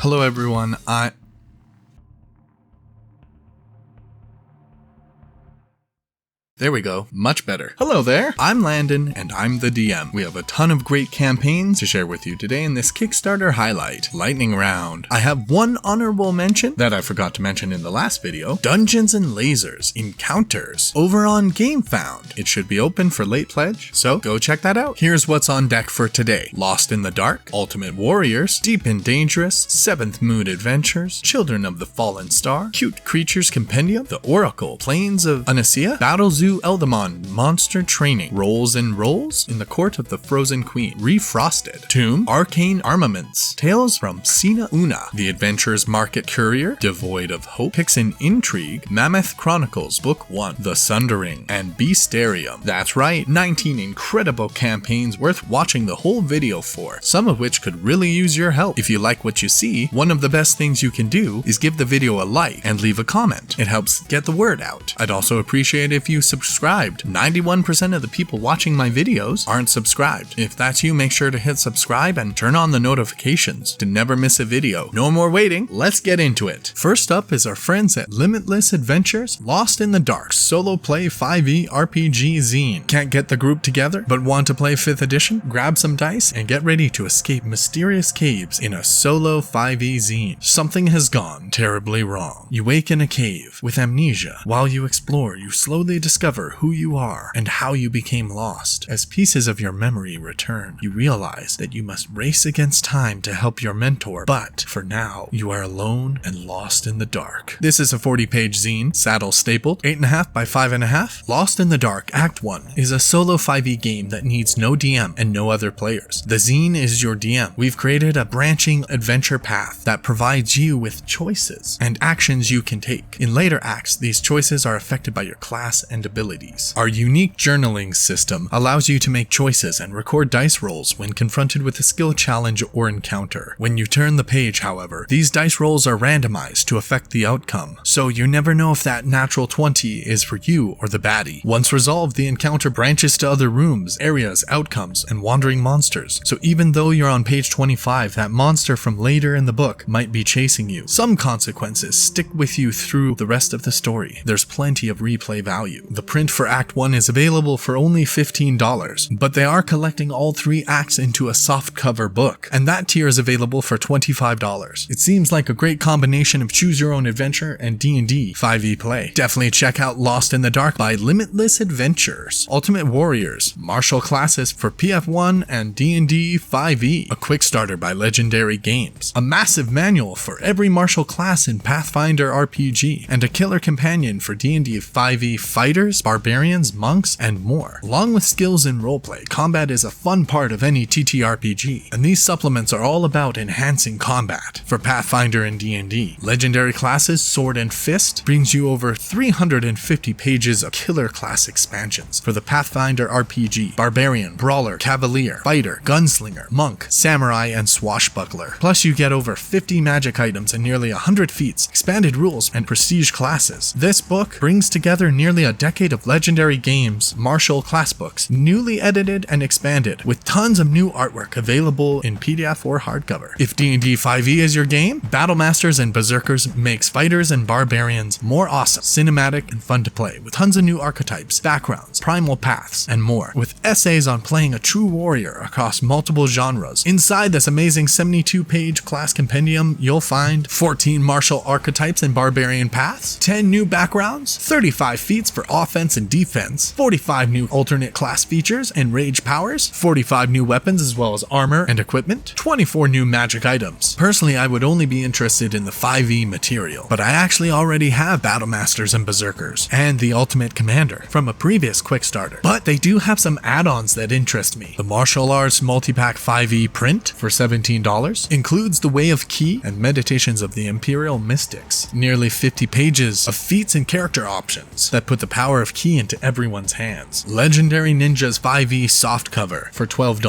Hello everyone, There we go, much better. Hello there, I'm Landon, and I'm the DM. We have a ton of great campaigns to share with you today in this Kickstarter highlight, Lightning Round. I have one honorable mention that I forgot to mention in the last video, Dungeons and Lasers Encounters, over on GameFound. It should be open for late pledge, so go check that out. Here's what's on deck for today. Lost in the Dark, Ultimate Warriors, Deep and Dangerous, Seventh Moon Adventures, Children of the Fallen Star, Cute Creatures Compendium, The Oracle, Plains of Unisia, Battlezoo Eldamon, Monster Training, Rolls and Rolls in the Court of the Frozen Queen, Refrosted, Tomb, Arcane Armaments, Tales from Sina Una, The Adventurer's Market Courier, Devoid of Hope, Pixen Intrigue, Mammoth Chronicles Book 1, The Sundering, and Bestiarium. That's right, 19 incredible campaigns worth watching the whole video for, some of which could really use your help. If you like what you see, one of the best things you can do is give the video a like and leave a comment. It helps get the word out. I'd also appreciate if you subscribed. 91% of the people watching my videos aren't subscribed. If that's you, make sure to hit subscribe and turn on the notifications to never miss a video. No more waiting, let's get into it. First up is our friends at Limitless Adventures, Lost in the Dark, Solo Play 5e RPG Zine. Can't get the group together, but want to play 5th edition? Grab some dice and get ready to escape mysterious caves in a solo 5e zine. Something has gone terribly wrong. You wake in a cave with amnesia. While you explore, you slowly discover who you are and how you became lost. As pieces of your memory return, you realize that you must race against time to help your mentor, but for now, you are alone and lost in the dark. This is a 40-page zine, saddle stapled, 8.5 by 5.5. Lost in the Dark Act 1 is a solo 5e game that needs no DM and no other players. The zine is your DM. We've created a branching adventure path that provides you with choices and actions you can take. In later acts, these choices are affected by your class and abilities. Our unique journaling system allows you to make choices and record dice rolls when confronted with a skill challenge or encounter. When you turn the page, however, these dice rolls are randomized to affect the outcome, so you never know if that natural 20 is for you or the baddie. Once resolved, the encounter branches to other rooms, areas, outcomes, and wandering monsters, so even though you're on page 25, that monster from later in the book might be chasing you. Some consequences stick with you through the rest of the story. There's plenty of replay value. The print for Act 1 is available for only $15, but they are collecting all 3 acts into a softcover book, and that tier is available for $25. It seems like a great combination of choose your own adventure and D&D 5e play. Definitely check out Lost in the Dark by Limitless Adventures. Ultimate Warriors, martial classes for PF1 and D&D 5e, a quick starter by Legendary Games, a massive manual for every martial class in Pathfinder RPG, and a killer companion for D&D 5e fighters, barbarians, monks, and more. Along with skills in roleplay, combat is a fun part of any TTRPG, and these supplements are all about enhancing combat. For Pathfinder and D&D, Legendary Classes Sword and Fist brings you over 350 pages of killer class expansions. For the Pathfinder RPG, Barbarian, Brawler, Cavalier, Fighter, Gunslinger, Monk, Samurai, and Swashbuckler. Plus you get over 50 magic items and nearly 100 feats, expanded rules, and prestige classes. This book brings together nearly a decade of Legendary Games martial class books, newly edited and expanded, with tons of new artwork available in PDF or hardcover. If D&D 5e is your game, Battlemasters and Berserkers makes fighters and barbarians more awesome, cinematic, and fun to play, with tons of new archetypes, backgrounds, primal paths, and more, with essays on playing a true warrior across multiple genres. Inside this amazing 72-page class compendium, you'll find 14 martial archetypes and barbarian paths, 10 new backgrounds, 35 feats for offense and defense, 45 new alternate class features and rage powers, 45 new weapons as well as armor and equipment, 24 new magic items. Personally, I would only be interested in the 5e material, but I actually already have Battlemasters and Berserkers and the Ultimate Commander from a previous Kickstarter, but they do have some add-ons that interest me. The Martial Arts Multipack 5e print for $17 includes the Way of Ki and Meditations of the Imperial Mystics, nearly 50 pages of feats and character options that put the power power of key into everyone's hands. Legendary Ninjas 5e softcover for $12.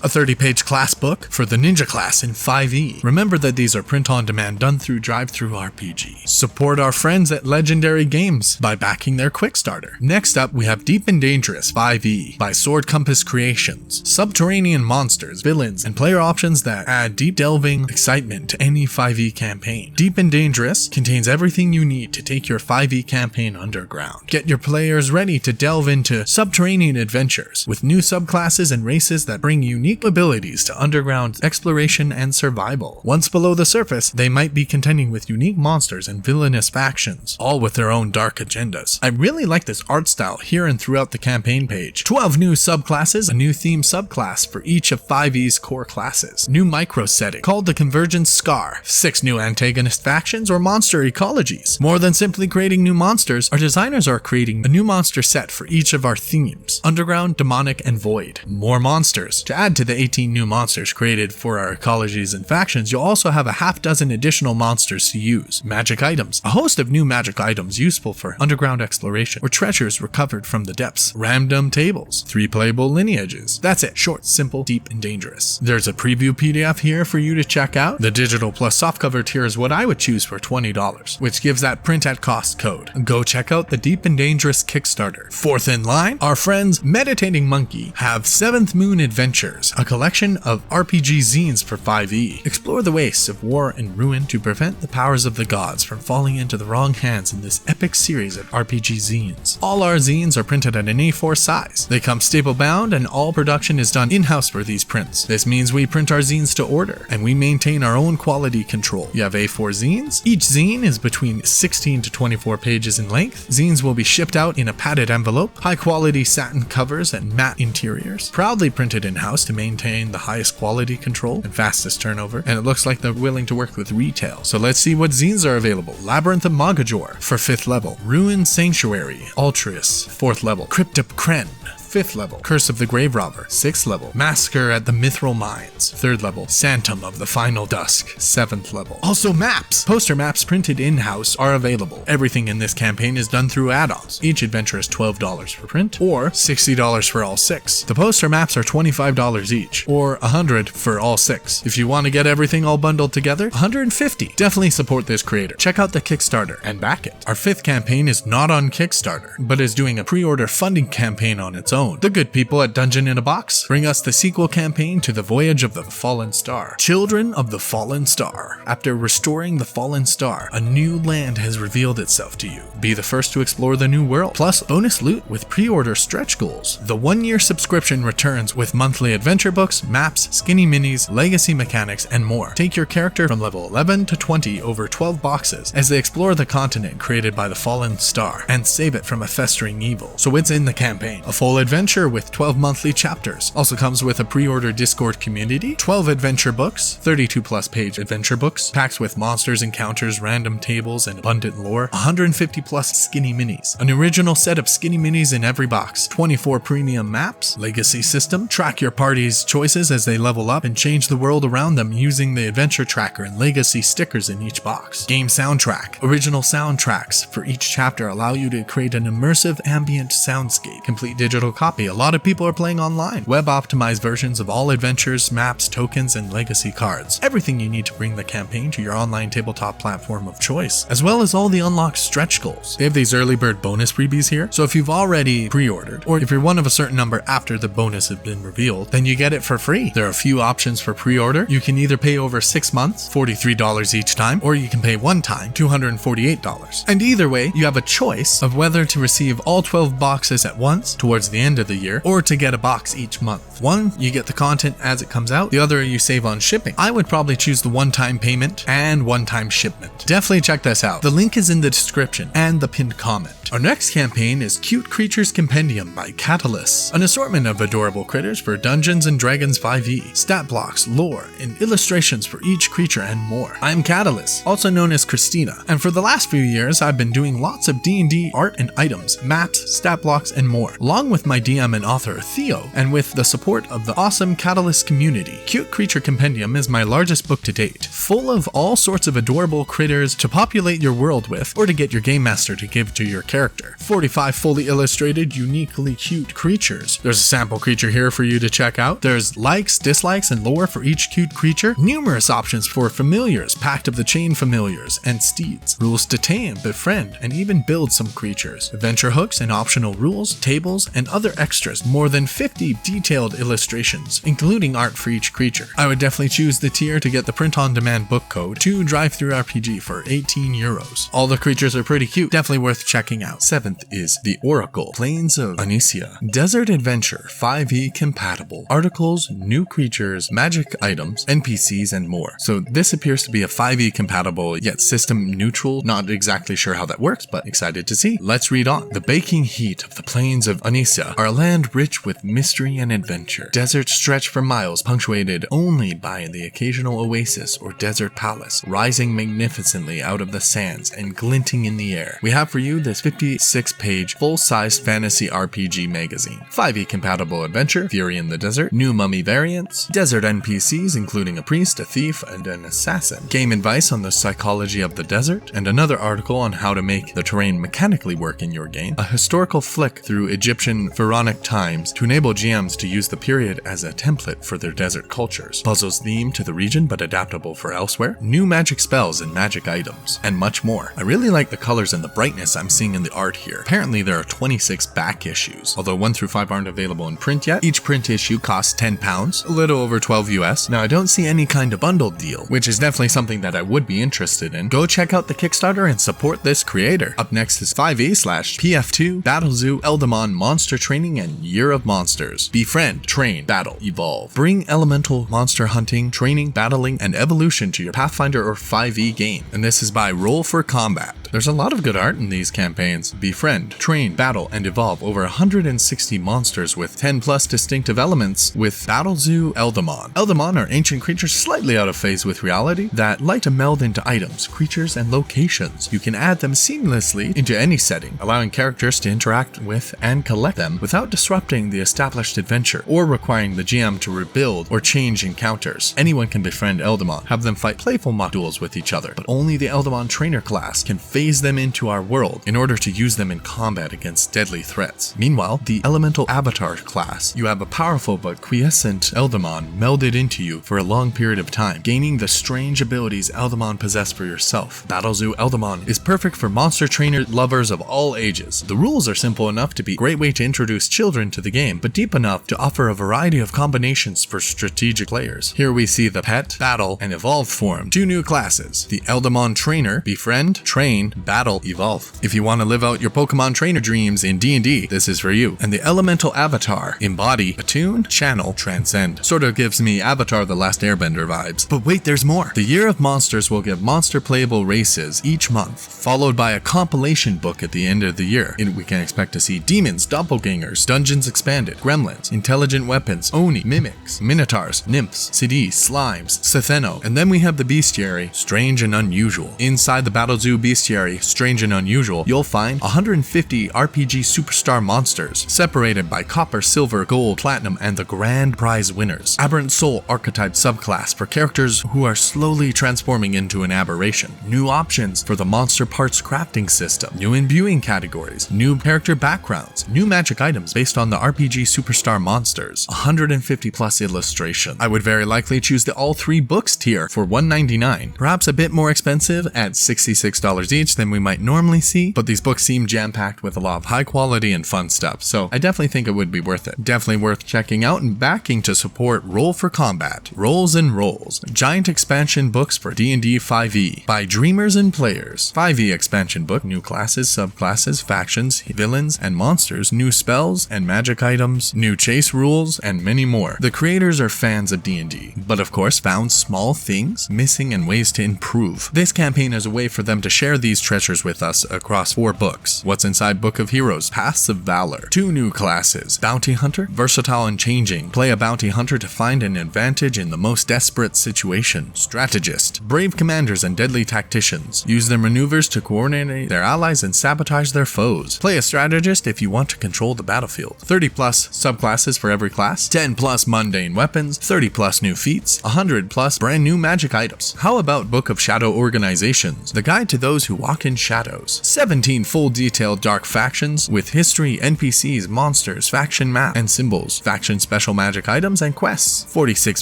A 30-page class book for the Ninja class in 5e. Remember that these are print on demand done through Drive-Thru RPG. Support our friends at Legendary Games by backing their Kickstarter. Next up, we have Deep and Dangerous 5e by Sword Compass Creations. Subterranean monsters, villains, and player options that add deep delving excitement to any 5e campaign. Deep and Dangerous contains everything you need to take your 5e campaign underground. Get your players ready to delve into subterranean adventures with new subclasses and races that bring unique abilities to underground exploration and survival. Once below the surface, they might be contending with unique monsters and villainous factions, all with their own dark agendas. I really like this art style here and throughout the campaign page. 12 new subclasses, a new theme subclass for each of 5e's core classes. New micro setting called the Convergence Scar. 6 new antagonist factions or monster ecologies. More than simply creating new monsters, our designers are creating a new monster set for each of our themes: underground, demonic, and void. More monsters. To add to the 18 new monsters created for our ecologies and factions, you'll also have a half dozen additional monsters to use. Magic items. A host of new magic items useful for underground exploration or treasures recovered from the depths. Random tables. 3 playable lineages. That's it. Short, simple, deep, and dangerous. There's a preview PDF here for you to check out. The digital plus softcover tier is what I would choose for $20, which gives that print at cost code. Go check out the Deep and Dangerous Kickstarter. Fourth in line, our friends Meditating Monkey have 7th Moon Adventures, a collection of RPG zines for 5e. Explore the wastes of war and ruin to prevent the powers of the gods from falling into the wrong hands in this epic series of RPG zines. All our zines are printed at an A4 size. They come staple bound and all production is done in-house for these prints. This means we print our zines to order and we maintain our own quality control. You have A4 zines. Each zine is between 16 to 24 pages in length. Zines will be shipped out in a padded envelope, high quality satin covers and matte interiors, proudly printed in-house to maintain the highest quality control and fastest turnover, and it looks like they're willing to work with retail. So let's see what zines are available. Labyrinth of Magajor for 5th level, Ruin Sanctuary, Altruis, 4th level, Crypt of Kren, 5th level, Curse of the Grave Robber, 6th level, Massacre at the Mithril Mines, 3rd level, Santum of the Final Dusk, 7th level. Also maps! Poster maps printed in-house are available. Everything in this campaign is done through add-ons. Each adventure is $12 for print, or $60 for all 6. The poster maps are $25 each, or $100 for all 6. If you want to get everything all bundled together, $150. Definitely support this creator. Check out the Kickstarter and back it. Our 5th campaign is not on Kickstarter, but is doing a pre-order funding campaign on its own. The good people at Dungeon in a Box bring us the sequel campaign to the Voyage of the Fallen Star. Children of the Fallen Star. After restoring the Fallen Star, a new land has revealed itself to you. Be the first to explore the new world. Plus, bonus loot with pre-order stretch goals. The 1-year subscription returns with monthly adventure books, maps, skinny minis, legacy mechanics, and more. Take your character from level 11 to 20 over 12 boxes as they explore the continent created by the Fallen Star and save it from a festering evil. So it's in the campaign. A full adventure with 12 monthly chapters. Also comes with a pre-order Discord community, 12 adventure books, 32 plus page adventure books, packs with monsters, encounters, random tables, and abundant lore, 150 plus skinny minis, an original set of skinny minis in every box, 24 premium maps, legacy system, track your party's choices as they level up and change the world around them using the adventure tracker and legacy stickers in each box. Game soundtrack. Original soundtracks for each chapter allow you to create an immersive ambient soundscape. Complete digital copy. A lot of people are playing online. Web optimized versions of all adventures, maps, tokens, and legacy cards. Everything you need to bring the campaign to your online tabletop platform of choice, as well as all the unlocked stretch goals. They have these early bird bonus freebies here, so if you've already pre-ordered, or if you're one of a certain number after the bonus has been revealed, then you get it for free. There are a few options for pre-order. You can either pay over 6 months, $43 each time, or you can pay one time, $248. And either way, you have a choice of whether to receive all 12 boxes at once towards the end of the year, or to get a box each month. One, you get the content as it comes out. The other, you save on shipping. I would probably choose the one-time payment and one-time shipment. Definitely check this out. The link is in the description and the pinned comment. Our next campaign is Cute Creatures Compendium by Catalyst, an assortment of adorable critters for Dungeons & Dragons 5e, stat blocks, lore, and illustrations for each creature and more. I'm Catalyst, also known as Christina, and for the last few years I've been doing lots of D&D art and items, maps, stat blocks, and more, along with my my DM and author Theo, and with the support of the awesome Catalyst community. Cute Creature Compendium is my largest book to date, full of all sorts of adorable critters to populate your world with, or to get your game master to give to your character. 45 fully illustrated, uniquely cute creatures. There's a sample creature here for you to check out. There's likes, dislikes, and lore for each cute creature. Numerous options for familiars, Pact of the Chain familiars, and steeds. Rules to tame, befriend, and even build some creatures. Adventure hooks and optional rules, tables, and other extras. More than 50 detailed illustrations, including art for each creature. I would definitely choose the tier to get the print-on-demand book code to Drive-Thru RPG for 18 euros. All the creatures are pretty cute, definitely worth checking out. 7th is The Oracle, Plains of Unisia. Desert Adventure, 5e compatible. Articles, new creatures, magic items, NPCs, and more. So this appears to be a 5e compatible, yet system neutral. Not exactly sure how that works, but excited to see. Let's read on. The baking heat of the plains of Unisia are a land rich with mystery and adventure. Deserts stretch for miles, punctuated only by the occasional oasis or desert palace, rising magnificently out of the sands and glinting in the air. We have for you this 56-page, full-sized fantasy RPG magazine. 5e compatible adventure, Fury in the Desert, new mummy variants, desert NPCs including a priest, a thief, and an assassin, game advice on the psychology of the desert, and another article on how to make the terrain mechanically work in your game, a historical flick through Egyptian pharaonic times to enable GMs to use the period as a template for their desert cultures, puzzles themed to the region but adaptable for elsewhere, new magic spells and magic items, and much more. I really like the colors and the brightness I'm seeing in the art here. Apparently there are 26 back issues, although 1 through 5 aren't available in print yet. Each print issue costs £10, a little over 12 US. Now I don't see any kind of bundle deal, which is definitely something that I would be interested in. Go check out the Kickstarter and support this creator. Up next is 5e/PF2, Battlezoo, Eldamon, Monster Training, and Year of Monsters. Befriend, train, battle, evolve. Bring elemental monster hunting, training, battling, and evolution to your Pathfinder or 5e game. And this is by Roll for Combat. There's a lot of good art in these campaigns. Befriend, train, battle, and evolve over 160 monsters with 10 plus distinctive elements with Battlezoo Eldamon. Eldamon are ancient creatures slightly out of phase with reality that like to meld into items, creatures, and locations. You can add them seamlessly into any setting, allowing characters to interact with and collect them without disrupting the established adventure or requiring the GM to rebuild or change encounters. Anyone can befriend Eldamon, have them fight playful mock duels with each other, but only the Eldamon trainer class can phase them into our world in order to use them in combat against deadly threats. Meanwhile, the Elemental Avatar class, you have a powerful but quiescent Eldamon melded into you for a long period of time, gaining the strange abilities Eldamon possess for yourself. Battlezoo Eldamon is perfect for monster trainer lovers of all ages. The rules are simple enough to be a great way to introduce children to the game, but deep enough to offer a variety of combinations for strategic players. Here we see the Pet, Battle, and Evolve form, 2 new classes. The Eldamon Trainer, Befriend, Train, Battle, Evolve. If you want to live out your Pokemon trainer dreams in D&D, this is for you. And the Elemental Avatar, Embody, Attune, Channel, Transcend. Sort of gives me Avatar The Last Airbender vibes. But wait, there's more. The Year of Monsters will give monster playable races each month, followed by a compilation book at the end of the year. We can expect to see demons, doppelgangers, dungeons expanded, gremlins, intelligent weapons, oni, mimics, minotaurs, nymphs, CDs, slimes, Setheno, and then we have the Bestiary, Strange and Unusual. Inside the Battlezoo Bestiary, Strange and Unusual, you'll find 150 RPG superstar monsters, separated by copper, silver, gold, platinum, and the grand prize winners. Aberrant Soul archetype subclass for characters who are slowly transforming into an aberration. New options for the monster parts crafting system, new imbuing categories, new character backgrounds, new magic items based on the RPG superstar monsters, 150 plus illustration. I would very likely choose the all 3 books tier for $1.99, perhaps a bit more expensive at $66 each than we might normally see, but these books seem jam-packed with a lot of high quality and fun stuff, so I definitely think it would be worth it. Definitely worth checking out and backing to support Roll for Combat. Rolls and Rolls, giant expansion books for D&D 5e by Dreamers and Players. 5e expansion book, new classes, subclasses, factions, villains, and monsters, new spells and magic items, new chase rules, and many more. The creators are fans of D&D, but of course found small things missing and ways to improve. This campaign is a way for them to share these these treasures with us across 4 books. What's inside Book of Heroes? Paths of Valor. 2 new classes. Bounty Hunter, versatile and changing. Play a bounty hunter to find an advantage in the most desperate situation. Strategist, brave commanders and deadly tacticians. Use their maneuvers to coordinate their allies and sabotage their foes. Play a strategist if you want to control the battlefield. 30 plus subclasses for every class. 10 plus mundane weapons. 30 plus new feats. 100 plus brand new magic items. How about Book of Shadow Organizations? The guide to those who walk in shadows. 17 full detailed dark factions with history, NPCs, monsters, faction map and symbols, faction special magic items and quests. 46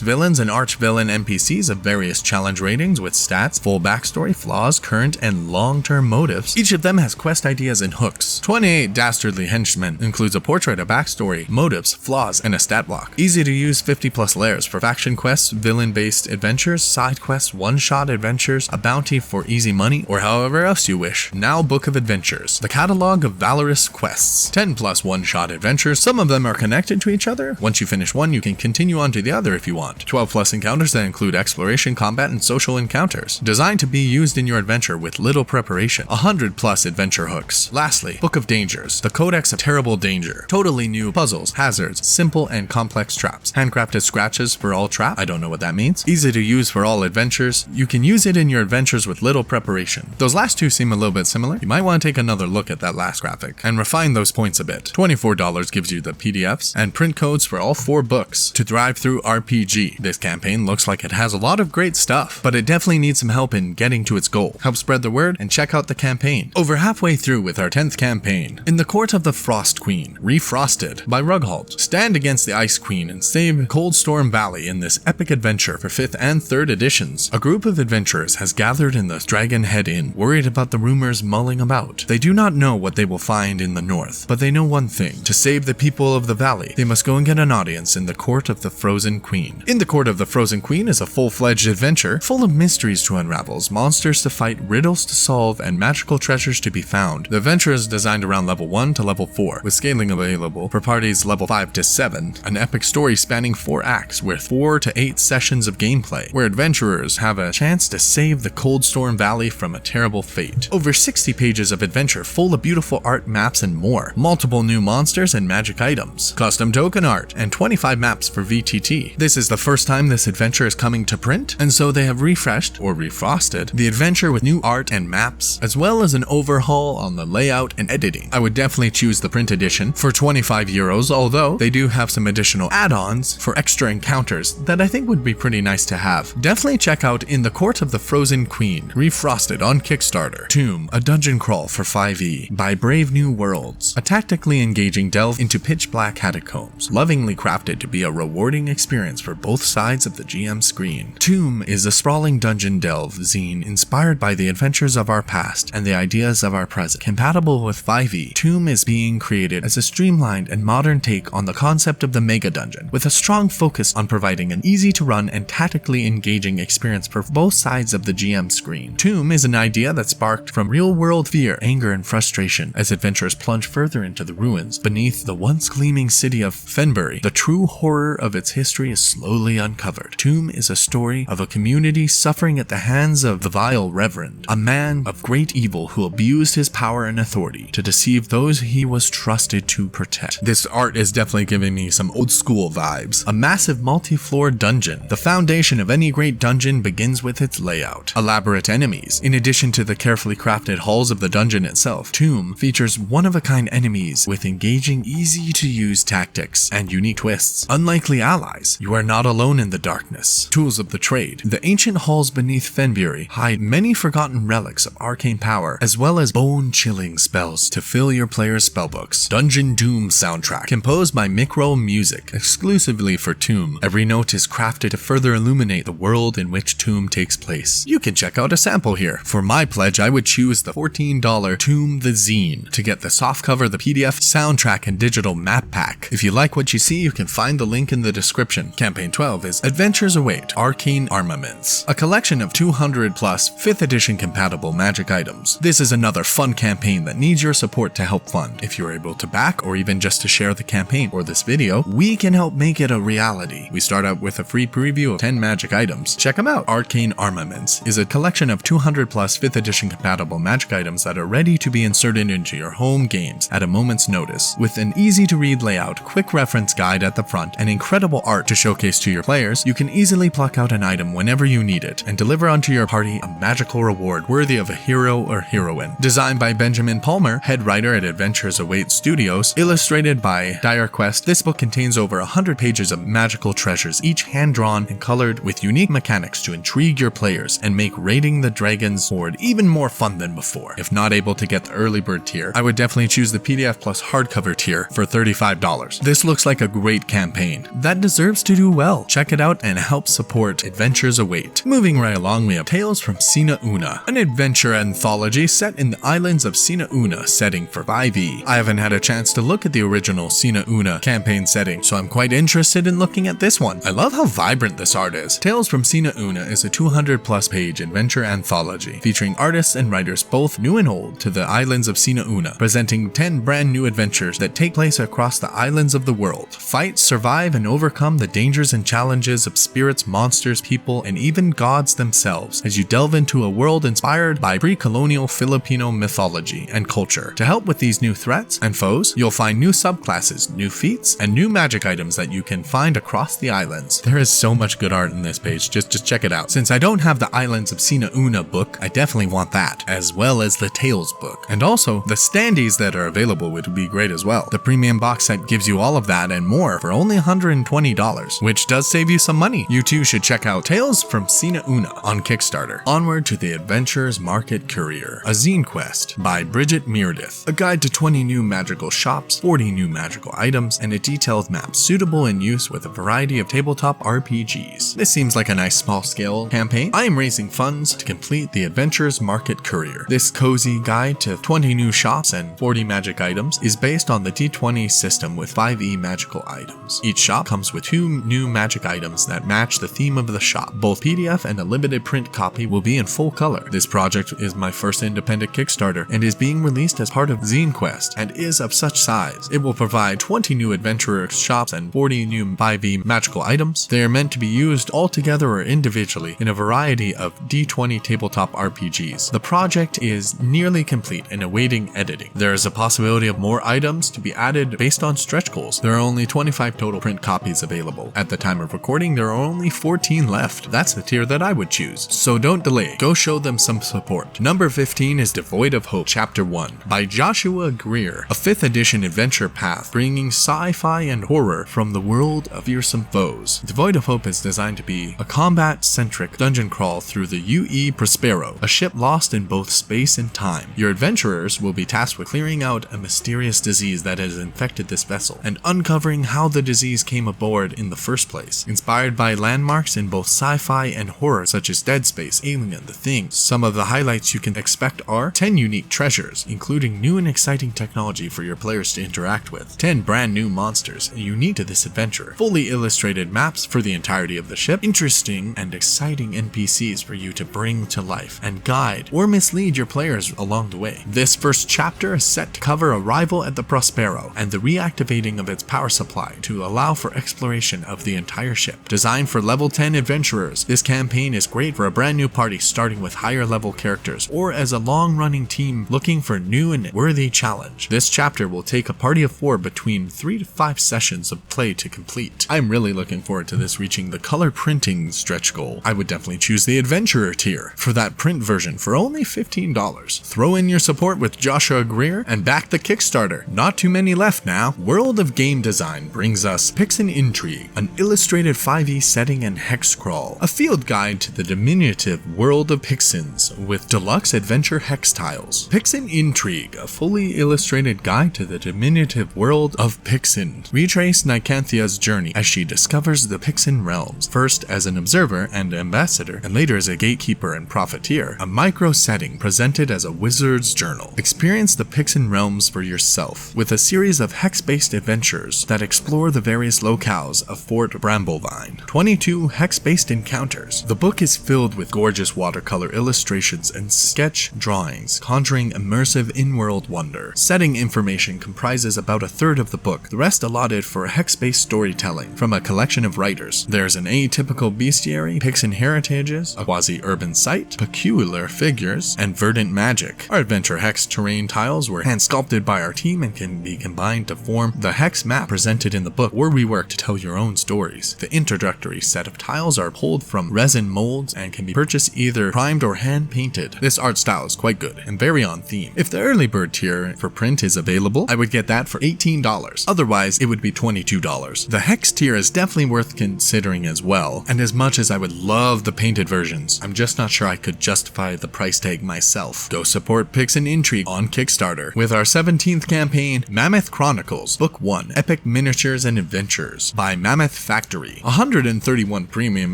villains and arch-villain NPCs of various challenge ratings with stats, full backstory, flaws, current and long-term motives. Each of them has quest ideas and hooks. 28 dastardly henchmen includes a portrait, a backstory, motives, flaws, and a stat block. Easy to use 50 plus layers for faction quests, villain-based adventures, side quests, one-shot adventures, a bounty for easy money, or however else you wish. Now Book of Adventures, the catalog of valorous quests. 10 plus one-shot adventures. Some of them are connected to each other. Once you finish one, you can continue on to the other if you want. 12 plus encounters that include exploration, combat, and social encounters, designed to be used in your adventure with little preparation. 100 plus adventure hooks. Lastly, Book of Dangers, the Codex of Terrible Danger. Totally new puzzles, hazards, simple and complex traps. Handcrafted scratches for all traps. I don't know what that means. Easy to use for all adventures. You can use it in your adventures with little preparation. Those last two seem a little bit similar. You might want to take another look at that last graphic and refine those points a bit. $24 gives you the PDFs and print codes for all 4 books to thrive through RPG. This campaign looks like it has a lot of great stuff, but it definitely needs some help in getting to its goal. Help spread the word and check out the campaign. Over halfway through with our 10th campaign. In the Court of the Frost Queen, Refrosted by Rughalt. Stand against the Ice Queen and save Cold Storm Valley in this epic adventure for 5th and 3rd editions. A group of adventurers has gathered in the Dragonhead Inn, worried about the rumors mulling about. They do not know what they will find in the north, but they know one thing. To save the people of the valley, they must go and get an audience in the Court of the Frozen Queen. In the Court of the Frozen Queen is a full-fledged adventure full of mysteries to unravel, monsters to fight, riddles to solve, and magical treasures to be found. The adventure is designed around level 1 to level 4, with scaling available for parties level 5 to 7. An epic story spanning 4 acts with 4 to 8 sessions of gameplay, where adventurers have a chance to save the Cold Storm Valley from a terrible fate. Over 60 pages of adventure full of beautiful art, maps, and more. Multiple new monsters and magic items. Custom token art, and 25 maps for VTT. This is the first time this adventure is coming to print, and so they have refreshed, or refrosted, the adventure with new art and maps, as well as an overhaul on the layout and editing. I would definitely choose the print edition for 25 euros, although they do have some additional add-ons for extra encounters that I think would be pretty nice to have. Definitely check out In the Court of the Frozen Queen, Refrosted on Kickstarter. Tomb, a dungeon crawl for 5e by Brave New Worlds. A tactically engaging delve into pitch black catacombs, lovingly crafted to be a rewarding experience for both sides of the GM screen. Tomb is a sprawling dungeon delve zine inspired by the adventures of our past and the ideas of our present. Compatible with 5e, Tomb is being created as a streamlined and modern take on the concept of the mega dungeon, with a strong focus on providing an easy to run and tactically engaging experience for both sides of the GM screen. Tomb is an idea that sparked from real-world fear, anger, and frustration as adventurers plunge further into the ruins beneath the once gleaming city of Fenbury. The true horror of its history is slowly uncovered. Tomb is a story of a community suffering at the hands of the vile Reverend, a man of great evil who abused his power and authority to deceive those he was trusted to protect. This art is definitely giving me some old school vibes. A massive multi-floor dungeon. The foundation of any great dungeon begins with its layout. Elaborate enemies. In addition to the carefully crafted halls of the dungeon itself, Tomb features one-of-a-kind enemies with engaging, easy-to-use tactics and unique twists. Unlikely allies. You are not alone in the darkness. Tools of the trade. The ancient halls beneath Fenbury hide many forgotten relics of arcane power, as well as bone-chilling spells to fill your player's spellbooks. Dungeon Doom soundtrack, composed by Micro Music, exclusively for Tomb. Every note is crafted to further illuminate the world in which Tomb takes place. You can check out a sample here. For my pledge, I would choose the $14 Tomb the Zine to get the softcover, the PDF, soundtrack, and digital map pack. If you like what you see, you can find the link in the description. Campaign 12 is Adventures Await, Arcane Armaments, a collection of 200 plus 5th edition compatible magic items. This is another fun campaign that needs your support to help fund. If you're able to back, or even just to share the campaign or this video, we can help make it a reality. We start out with a free preview of 10 magic items. Check them out. Arcane Armaments is a collection of 200 plus 5th edition compatible magic items that are ready to be inserted into your home games at a moment's notice. With an easy-to-read layout, quick reference guide at the front, and incredible art to showcase to your players, you can easily pluck out an item whenever you need it and deliver onto your party a magical reward worthy of a hero or heroine. Designed by Benjamin Palmer, head writer at Adventures Await Studios, illustrated by Dire Quest, this book contains over 100 pages of magical treasures, each hand-drawn and colored with unique mechanics to intrigue your players and make raiding the Dragon's Hoard even more fun than before. If not able to get the early bird tier, I would definitely choose the PDF plus hardcover tier for $35. This looks like a great campaign that deserves to do well. Check it out and help support Adventures Await. Moving right along, we have Tales from Sina Una, an adventure anthology set in the islands of Sina Una, setting for 5e. I haven't had a chance to look at the original Sina Una campaign setting, so I'm quite interested in looking at this one. I love how vibrant this art is. Tales from Sina Una is a 200+ page adventure anthology featuring artists and writers both new and old to the islands of Sina Una, presenting 10 brand new adventures that take place across the islands of the world. Fight, survive, and overcome the dangers and challenges of spirits, monsters, people, and even gods themselves as you delve into a world inspired by pre-colonial Filipino mythology and culture. To help with these new threats and foes, you'll find new subclasses, new feats, and new magic items that you can find across the islands. There is so much good art in this page, just check it out. Since I don't have the Islands of Sina Una book, I definitely want that, as well as the Tales book. And also, the standees that are available would be great as well. The premium box set gives you all of that and more for only $120, which does save you some money. You too should check out Tales from Sina Una on Kickstarter. Onward to the Adventurers Market Courier, a zine quest by Bridget Meredith. A guide to 20 new magical shops, 40 new magical items, and a detailed map suitable in use with a variety of tabletop RPGs. This seems like a nice small-scale campaign. I am raising funds to complete the Adventurers Market Courier. This cozy guide to 20 new shops and 40 magic items is based on the D20 system with 5e magical items. Each shop comes with 2 new magic items that match the theme of the shop. Both PDF and a limited print copy will be in full color. This project is my first independent Kickstarter and is being released as part of Zine Quest and is of such size. It will provide 20 new adventurer shops and 40 new 5e magical items. They are meant to be used all together or individually in a variety of D20 tabletop RPGs. The project is nearly complete and awaiting editing. There is a possibility of more items to be added based on stretch goals. There are only 25 total print copies available. At the time of recording, there are only 14 left. That's the tier that I would choose. So don't delay. Go show them some support. Number 15 is Devoid of Hope, Chapter 1 by Joshua Greer, a 5th edition adventure path bringing sci-fi and horror from the world of fearsome foes. Devoid of Hope is designed to be a combat-centric dungeon crawl through the UE Prospero, a ship lost in both space and time. Your adventurers will be tasked with clearing out a mysterious disease that has infected this vessel and uncovering how the disease came aboard in the first place. Inspired by landmarks in both sci-fi and horror such as Dead Space, Alien, The Thing, some of the highlights you can expect are 10 unique treasures, including new and exciting technology for your players to interact with, 10 brand new monsters unique to this adventure, fully illustrated maps for the entirety of the ship, interesting and exciting NPCs for you to bring to life and guide or mislead your players along the way. This first chapter is set to cover arrival at the Prospero and the reactivating of its power supply to allow for exploration of the entire ship. Designed for level 10 adventurers, this campaign is great for a brand new party starting with higher level characters or as a long-running team looking for new and worthy challenge. This chapter will take a party of 4 between 3 to 5 sessions of play to complete. I'm really looking forward to this reaching the color printing stretch goal. I would definitely choose the Adventurer tier for that print version for only $15. Throw in your support with Joshua Greer and back the Kickstarter. Not too many left now. World of Game Design brings us Pixen Intrigue, an illustrated 5e setting and hex crawl, a field guide to the diminutive world of Pixens with deluxe adventure hex tiles. Pixen Intrigue, a fully illustrated guide to the diminutive world of Pixen. Retrace Nicanthia's journey as she discovers the Pixen realms, first as an observer and ambassador, and later as a gatekeeper and profiteer. A micro setting presented as a wizard's journal. Experience the Pixen realms for yourself with a series of hex-based adventures that explore the various locales of Fort Bramblevine. 22 hex-based encounters. The book is filled with gorgeous watercolor illustrations and sketch drawings, conjuring immersive in-world wonder. Setting information comprises about a third of the book, the rest allotted for hex-based storytelling from a collection of writers. There's an atypical bestiary, Pixen heritages, a quasi-urban site, peculiar figures, and Verdant Magic. Our adventure hex terrain tiles were hand sculpted by our team and can be combined to form the hex map presented in the book or reworked to tell your own stories. The introductory set of tiles are pulled from resin molds and can be purchased either primed or hand painted. This art style is quite good and very on theme. If the early bird tier for print is available, I would get that for $18. Otherwise, it would be $22. The hex tier is definitely worth considering as well, and as much as I would love the painted versions, I'm just not sure I could justify the price tag myself. Go support Pixen Intrigue on Kickstarter with our 17th campaign, Mammoth Chronicles, Book 1, Epic Miniatures and Adventures by Mammoth Factory. 131 premium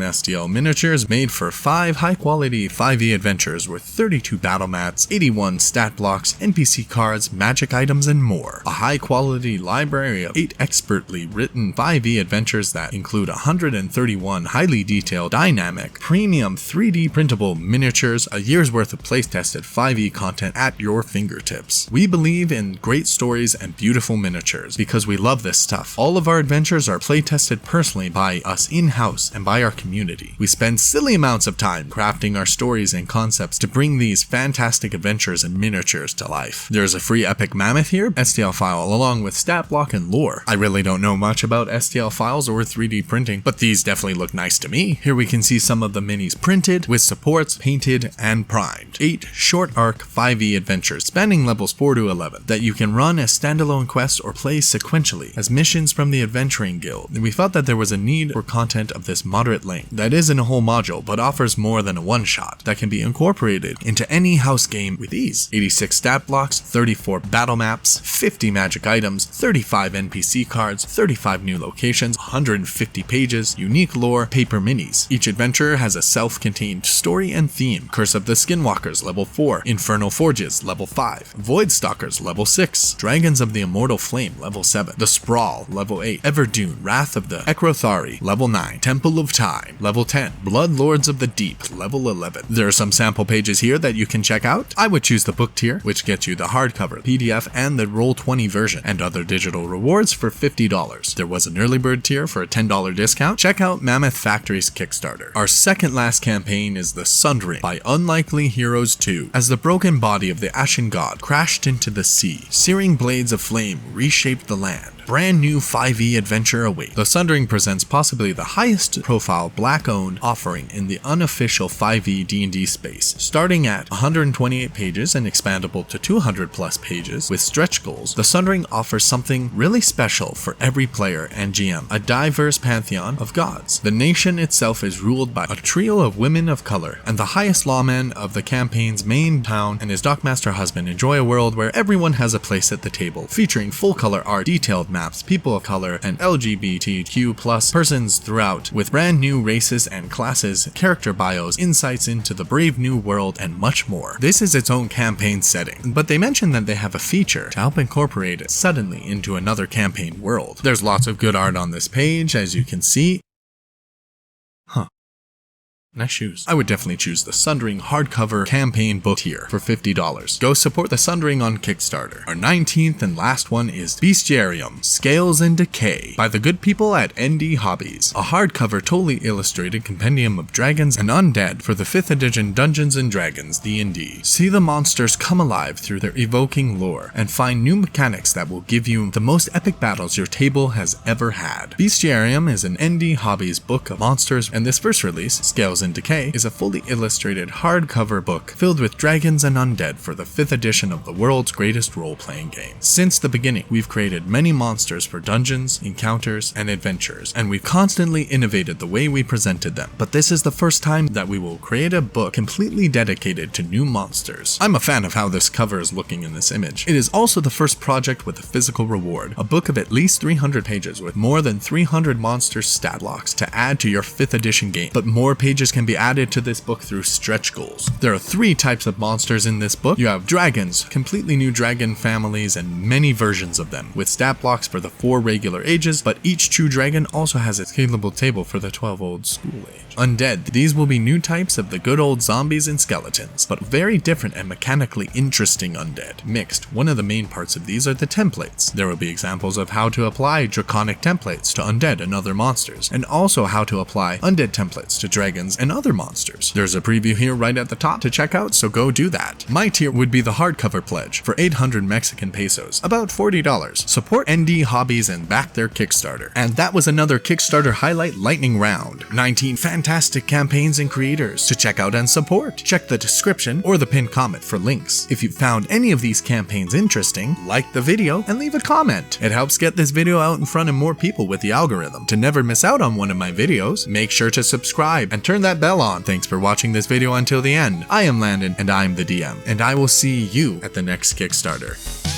STL miniatures made for 5 high-quality 5e adventures with 32 battle mats, 81 stat blocks, NPC cards, magic items, and more. A high-quality library of 8 expertly written 5e adventures that include 131 highly detailed, dynamic, premium 3D printable miniatures, a year's worth of place-tested 5e content at your fingertips. We believe in great stories and beautiful miniatures because we love this stuff. All of our adventures are play-tested personally by us in-house and by our community. We spend silly amounts of time crafting our stories and concepts to bring these fantastic adventures and miniatures to life. There's a free Epic Mammoth here, STL file along with stat block and lore. I really don't know much about STL files or 3D printing, but these definitely look nice to me. Here we can see some of the minis printed with supports, painted, and primed. 8 short arc 5e adventures spanning levels 4 to 11 that you can run as standalone quests or play sequentially as missions from the Adventuring Guild. We felt that there was a need for content of this moderate length that isn't a whole module but offers more than a one-shot that can be incorporated into any house game with ease. 86 stat blocks, 34 battle maps, 50 magic items, 35 NPC cards, 35 new locations, 150 pages, unique lore, paper minis. Each adventure has a self-contained story and theme. Curse of the Skinwalkers, level 4, Infernal Forges, level 5, Voidstalkers, level 6, Dragons of the Immortal Flame, level 7, The Sprawl, level 8, Everdune, Wrath of the Ekrothari, level 9, Temple of Time, level 10, Blood Lords of the Deep, level 11. There are some sample pages here that you can check out. I would choose the book tier, which gets you the hardcover, PDF, and the Roll20 version, and other digital rewards for $50. There was an early bird tier for a $10 discount. Check out Mammoth Factory's Kickstarter. Our second last campaign is The Sundering by Unlikely Heroes 2. As the broken body of the Ashen God crashed into the sea, searing blades of flame reshaped the land. Brand new 5e adventure awaits. The Sundering presents possibly the highest profile black-owned offering in the unofficial 5e D&D space. Starting at 128 pages and expandable to 200 plus pages with stretch goals, The Sundering offers something really special for every player and GM, a diverse pantheon of gods. The nation itself is ruled by a trio of women of color, and the highest lawman of the campaign's main town and his dockmaster husband enjoy a world where everyone has a place at the table, featuring full-color art, detailed maps, people of color, and LGBTQ plus persons throughout, with brand new races and classes, character bios, insights into the brave new world, and much more. This is its own campaign setting, but they mention that they have a feature to help incorporate it suddenly into another campaign world. There's lots of good art on this page, as you can see. Nice shoes. I would definitely choose the Sundering hardcover campaign book tier for $50. Go support the Sundering on Kickstarter. Our 19th and last one is Bestiarium, Scales and Decay by the good people at ND Hobbies. A hardcover totally illustrated compendium of dragons and undead for the 5th edition Dungeons & Dragons D&D. See the monsters come alive through their evoking lore and find new mechanics that will give you the most epic battles your table has ever had. Bestiarium is an ND Hobbies book of monsters, and this first release, Scales and Decay, is a fully illustrated hardcover book filled with dragons and undead for the 5th edition of the world's greatest role-playing game. Since the beginning, we've created many monsters for dungeons, encounters, and adventures, and we've constantly innovated the way we presented them. But this is the first time that we will create a book completely dedicated to new monsters. I'm a fan of how this cover is looking in this image. It is also the first project with a physical reward, a book of at least 300 pages with more than 300 monster stat blocks to add to your 5th edition game, but more pages can be added to this book through stretch goals. There are 3 types of monsters in this book. You have dragons, completely new dragon families, and many versions of them, with stat blocks for the 4 regular ages, but each true dragon also has a scalable table for the 12 old school age. Undead, these will be new types of the good old zombies and skeletons, but very different and mechanically interesting undead. Mixed, one of the main parts of these are the templates. There will be examples of how to apply draconic templates to undead and other monsters, and also how to apply undead templates to dragons and other monsters. There's a preview here right at the top to check out, so go do that. My tier would be the hardcover pledge for 800 Mexican pesos, about $40. Support ND hobbies and back their Kickstarter. And that was another Kickstarter highlight lightning round. 19 fantastic campaigns and creators to check out and support. Check the description or the pinned comment for links. If you found any of these campaigns interesting, like the video and leave a comment. It helps get this video out in front of more people with the algorithm. To never miss out on one of my videos, make sure to subscribe and turn that bell on. Thanks for watching this video until the end. I am Landon and I'm the DM, and I will see you at the next Kickstarter.